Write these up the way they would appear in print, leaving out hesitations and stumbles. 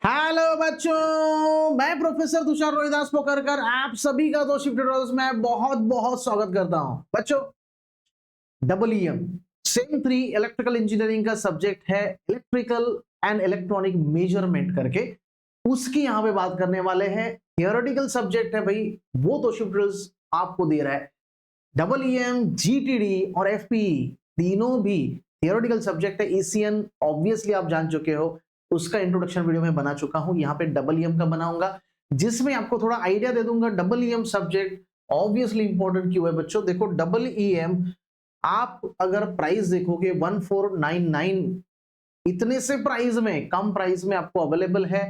Hello बच्चों, मैं professor Tushar Rohidas Pokharkar आप सभी का तो शिफ्ट ट्यूटोरियल्स में बहुत बहुत स्वागत करता हूं। बच्चों, डबलईएम सेम 3 इलेक्ट्रिकल इंजीनियरिंग का सब्जेक्ट है इलेक्ट्रिकल एंड इलेक्ट्रॉनिक मेजरमेंट करके, उसकी यहां पे बात करने वाले हैं। थियोरेटिकल सब्जेक्ट है भाई, वो तो शिफ्ट ट्यूटोरियल्स आपको दे रहा है। डबलईएम, जीटीडी और एफपीई तीनों भी थियोरेटिकल सब्जेक्ट है। ईसीएन ऑब्वियसली आप जान चुके हो, उसका इंट्रोडक्शन वीडियो में बना चुका हूं। यहाँ पे डबलईएम का बनाऊंगा जिसमें आपको थोड़ा आइडिया दे दूंगा। डबलईएम सब्जेक्ट ऑब्वियसली इंपॉर्टेंट क्यों है बच्चों? देखो, डबलईएम आप अगर प्राइस देखोगे 1499, इतने से प्राइस में, कम प्राइस में आपको अवेलेबल है।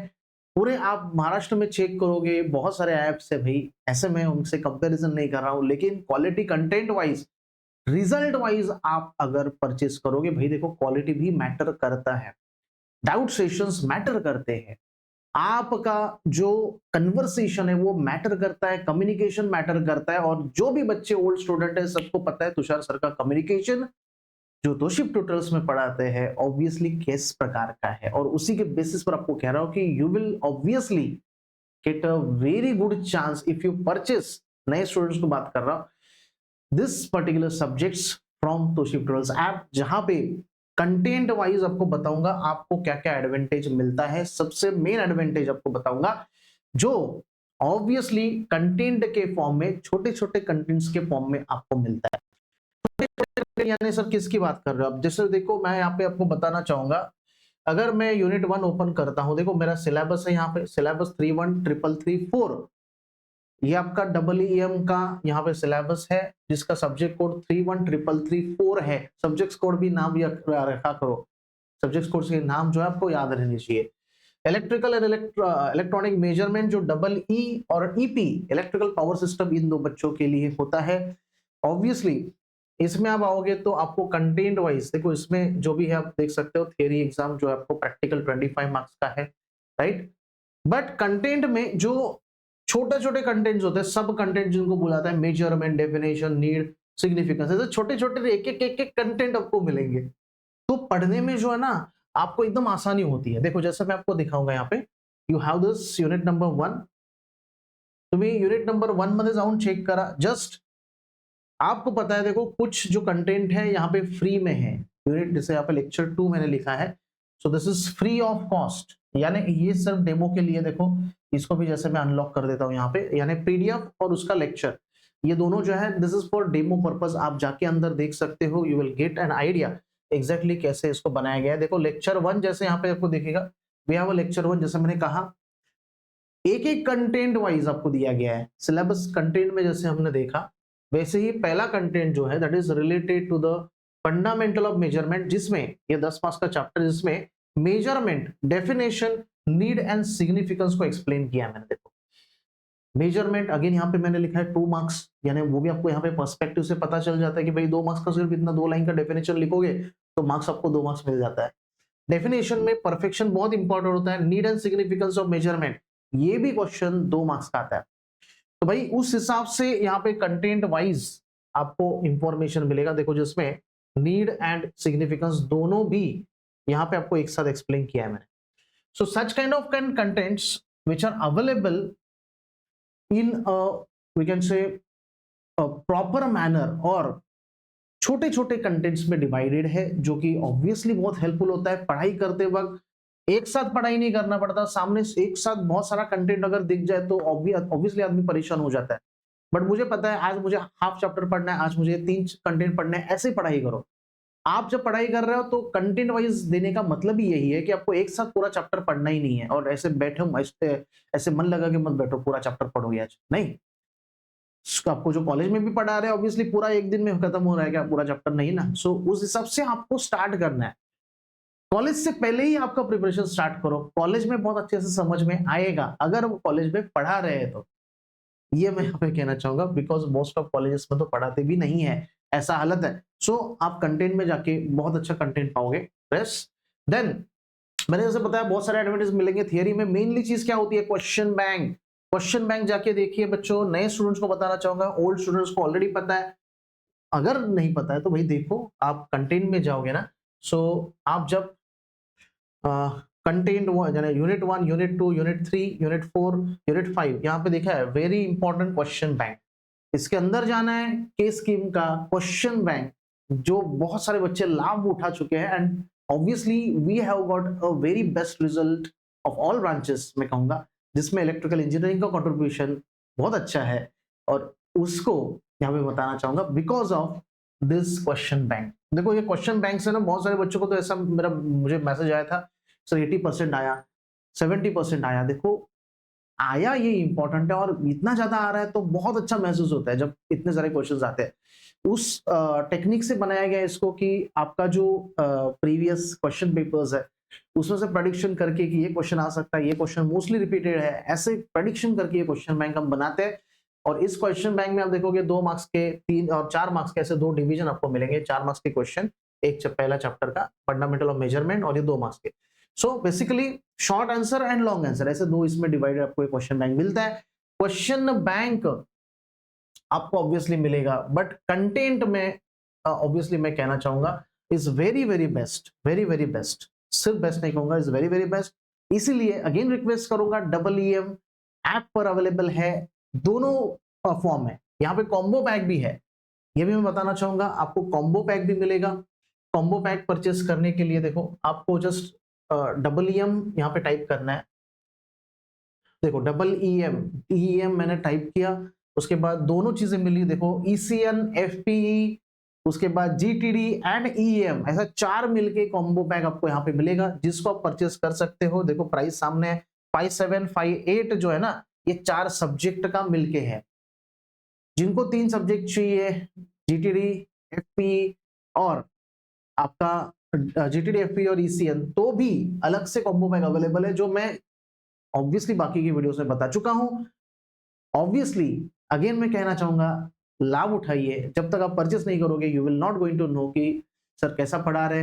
पूरे आप महाराष्ट्र में चेक करोगे, बहुत सारे ऐप्स है भाई, ऐसे मैं उनसे कंपैरिजन नहीं कर रहा हूं, लेकिन quality, content wise, result wise आप अगर परचेस करोगे भाई, देखो क्वालिटी भी मैटर करता है, डाउट सेशंस मैटर करते हैं, आपका जो कन्वर्सेशन है वो मैटर करता है, कम्युनिकेशन मैटर करता है। और जो भी बच्चे ओल्ड स्टूडेंट है सबको पता है तुषार सर का कम्युनिकेशन जो तो शिफ्ट ट्यूटोरियल्स में पढ़ाते हैं ऑब्वियसली किस प्रकार का है, और उसी के बेसिस पर आपको कह रहा हूं कि you will obviously get a very good chance if you purchase. नए स्टूडेंट्स को बात कर रहा हूं, दिस पर्टिकुलर सब्जेक्ट्स फ्रॉम तो शिफ्ट ट्यूटोरियल्स ऐप, जहां पे कंटेंट वाइज आपको बताऊंगा आपको क्या क्या एडवांटेज मिलता है। सबसे मेन एडवांटेज आपको बताऊंगा जो ऑब्वियसली कंटेंट के फॉर्म में, छोटे छोटे कंटेंट्स के फॉर्म में आपको मिलता है। यानी सर किसकी बात कर रहे हो आप? जैसे देखो, मैं यहाँ पे आपको बताना चाहूंगा, अगर मैं यूनिट 1 ओपन करता हूं, देखो मेरा सिलेबस है, यहाँ पे सिलेबस 31334, ये आपका डबलईएम का यहाँ पे सिलेबस है जिसका सब्जेक्ट कोड 31334 है। सब्जेक्ट कोड भी नाम रखा करो, सब्जेक्ट कोड से नाम जो है आपको याद रहनी चाहिए। इलेक्ट्रिकल एंड इलेक्ट्रॉनिक मेजरमेंट जो डबल ई और ईपी, इलेक्ट्रिकल पावर सिस्टम, इन दो बच्चों के लिए होता है। ऑब्वियसली इसमें आप आओगे तो आपको कंटेंट वाइज, देखो इसमें जो भी है आप देख सकते हो, थियरी एग्जाम जो है आपको प्रैक्टिकल 25 मार्क्स का है, राइट। बट कंटेंट में जो छोटे छोटे कंटेंट्स होते हैं, सब कंटेंट जिनको बुलाता है, मेजरमेंट, डेफिनेशन, नीड, सिग्निफिकेंस, ऐसे छोटे छोटे एक एक कंटेंट आपको मिलेंगे। तो पढ़ने में जो है ना आपको एकदम आसानी होती है। देखो जैसे मैं आपको दिखाऊंगा यहाँ पे, you have this unit number 1, तुम्ही यूनिट नंबर 1 मध्ये जाऊन चेक करा। जस्ट आपको पता है, देखो कुछ जो कंटेंट है यहाँ पे फ्री में है। यूनिट जैसे यहाँ पे लेक्चर 2 मैंने लिखा है, so this is free of cost, यानी ये सिर्फ डेमो के लिए। देखो इसको भी जैसे मैं अनलॉक कर देता हूँ यहाँ पे, यानी पीडीएफ और उसका लेक्चर, ये दोनों जो है this is for demo purpose. आप जाके अंदर देख सकते हो, you will get an idea exactly कैसे इसको बनाया गया है। देखो लेक्चर 1 जैसे यहाँ पे आपको दिखेगा, वी हैव अ लेक्चर 1, जैसे मैंने कहा एक एक कंटेंट वाइज आपको दिया गया है। सिलेबस कंटेंट में जैसे हमने देखा, वैसे ही पहला कंटेंट जो है that is related to the fundamental of measurement, जिसमें ये 10 मार्क्स का चैप्टर, जिसमें measurement, definition, need and significance को एक्सप्लेन किया है मैंने। देखो मेजरमेंट अगेन यहाँ पे मैंने लिखा है 2 मार्क्स, यानी वो भी आपको यहाँ पे पर्सपेक्टिव से पता चल जाता है कि भाई 2 मार्क्स का सिर्फ इतना 2 लाइन का डेफिनेशन लिखोगे तो मार्क्स आपको 2 मार्क्स मिल जाता है। डेफिनेशन में परफेक्शन बहुत इंपॉर्टेंट होता है, need and significance of measurement, ये भी क्वेश्चन 2 मार्क्स का आता है। तो भाई उस हिसाब से यहाँ पे कंटेंट वाइज आपको इंफॉर्मेशन मिलेगा। देखो जिसमें नीड एंड सिग्निफिकेंस दोनों भी यहाँ पे आपको एक साथ एक्सप्लेन किया है मैंने। So such kind of contents which are available in we can say proper manner, और छोटे छोटे कंटेंट्स में डिवाइडेड है, जो कि ऑब्वियसली बहुत हेल्पफुल होता है पढ़ाई करते वक्त। एक साथ पढ़ाई नहीं करना पड़ता, सामने से एक साथ बहुत सारा कंटेंट अगर दिख जाए तो ऑब्वियसली आदमी परेशान हो जाता है। बट मुझे पता है आज मुझे हाफ चैप्टर पढ़ना है, आज मुझे 3 कंटेंट पढ़ना है, ऐसे पढ़ाई करो। आप जब पढ़ाई कर रहे हो तो कंटेंट वाइज देने का मतलब ही यही है कि आपको एक साथ पूरा चैप्टर पढ़ना ही नहीं है, और ऐसे बैठो, ऐसे मन लगा के मत बैठो पूरा चैप्टर पढ़ोगे आज, नहीं। आपको जो कॉलेज में भी पढ़ा रहे हैं ऑब्वियसली पूरा एक दिन में खत्म हो रहा है क्या पूरा चैप्टर? नहीं ना। सो उस हिसाब से आपको स्टार्ट करना है। कॉलेज से पहले ही आपका प्रिपरेशन स्टार्ट करो, कॉलेज में बहुत अच्छे से समझ में आएगा अगर वो कॉलेज में पढ़ा रहे हैं तो। ये मैं यहाँ पे कहना चाहूंगा, बिकॉज मोस्ट ऑफ कॉलेजेस में तो पढ़ाते भी नहीं है, ऐसा हालत है। सो आप कंटेंट में जाके बहुत अच्छा कंटेंट पाओगे। देन मैंने जैसे बताया बहुत सारे एडवांटेज मिलेंगे थियरी में। मेनली चीज क्या होती है? Question bank. क्वेश्चन बैंक जाके देखिए बच्चों, नए स्टूडेंट्स को बताना चाहूंगा, ओल्ड स्टूडेंट्स को ऑलरेडी पता है, अगर नहीं पता है तो भाई देखो आप कंटेंट में जाओगे ना, सो आप जब content unit 1, unit 2, unit 3, unit 4, unit 5, यहाँ पे देखा है वेरी इंपॉर्टेंट क्वेश्चन बैंक। इसके अंदर जाना है के स्कीम का क्वेश्चन बैंक, जो बहुत सारे बच्चे लाभ उठा चुके हैं, and obviously we have got a very best result of all branches मैं कहूंगा, जिसमें इलेक्ट्रिकल इंजीनियरिंग का कंट्रीब्यूशन बहुत अच्छा है, और उसको यहाँ पे बताना चाहूंगा because of this question bank. देखो ये क्वेश्चन बैंक से ना बहुत सारे बच्चों को तो ऐसा मुझे मैसेज आया था सर 80% आया, 70% आया। देखो आया ये इंपॉर्टेंट है, और इतना ज्यादा आ रहा है तो बहुत अच्छा महसूस होता है जब इतने सारे क्वेश्चंस आते हैं। उस टेक्निक से बनाया गया इसको कि आपका जो प्रीवियस क्वेश्चन पेपर्स है उसमें से प्रेडिक्शन करके कि ये क्वेश्चन आ सकता है, ये क्वेश्चन मोस्टली रिपीटेड है, ऐसे प्रेडिक्शन करके ये क्वेश्चन बैंक हम बनाते हैं। और इस क्वेश्चन बैंक में आप देखोगे 2 मार्क्स के, 3 और 4 मार्क्स के ऐसे 2 डिवीजन आपको मिलेंगे। 4 मार्क्स के क्वेश्चन, एक पहला चैप्टर का फंडामेंटल ऑफ मेजरमेंट, और ये 2 मार्क्स के। So basically short answer and long answer, ऐसे 2 इसमें डिवाइडेड आपको क्वेश्चन बैंक मिलता है। क्वेश्चन बैंक आपको ऑब्वियसली मिलेगा, बट कंटेंट में ऑब्वियसली मैं कहना चाहूंगा is very very best, very very best, सिर्फ बेस्ट नहीं कहूंगा, इज वेरी वेरी बेस्ट। इसीलिए अगेन रिक्वेस्ट करूंगा, EEM ऐप पर अवेलेबल है, दोनों फॉर्म है। यहाँ पे कॉम्बो पैक भी है, ये भी मैं बताना चाहूंगा, आपको कॉम्बो पैक भी मिलेगा। कॉम्बो पैक परचेस करने के लिए देखो आपको जस्ट EEM यहाँ पे टाइप करना है। देखो EEM मैंने टाइप किया, उसके बाद दोनों चीजें मिली, देखो ECN, FPE, उसके बाद GTD एंड EM, ऐसा 4 मिलके कॉम्बो पैक आपको यहाँ पे मिलेगा, जिसको आप परचेस कर सकते हो। देखो प्राइस सामने है, 5758 जो है ना, ये 4 सब्जेक्ट का मिलके है। जिनको 3 सब्जेक्ट चाहिए, GTD, FPE और आपका GTD, FPE और ECN, तो भी अलग से कॉम्बो पैक अवेलेबल है, जो मैं ऑब्वियसली बाकी की वीडियोस में बता चुका हूं। ऑब्वियसली अगेन मैं कहना चाहूंगा, लाभ उठाइए। जब तक आप परचेस नहीं करोगे you will not going to know कि सर कैसा पढ़ा रहे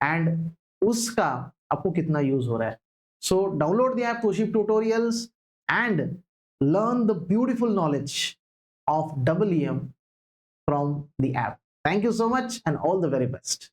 एंड उसका आपको कितना यूज हो रहा है। सो डाउनलोड द ऐप तोशिब tutorials and learn the beautiful knowledge of EEM from the app. Thank you so much and all the very best.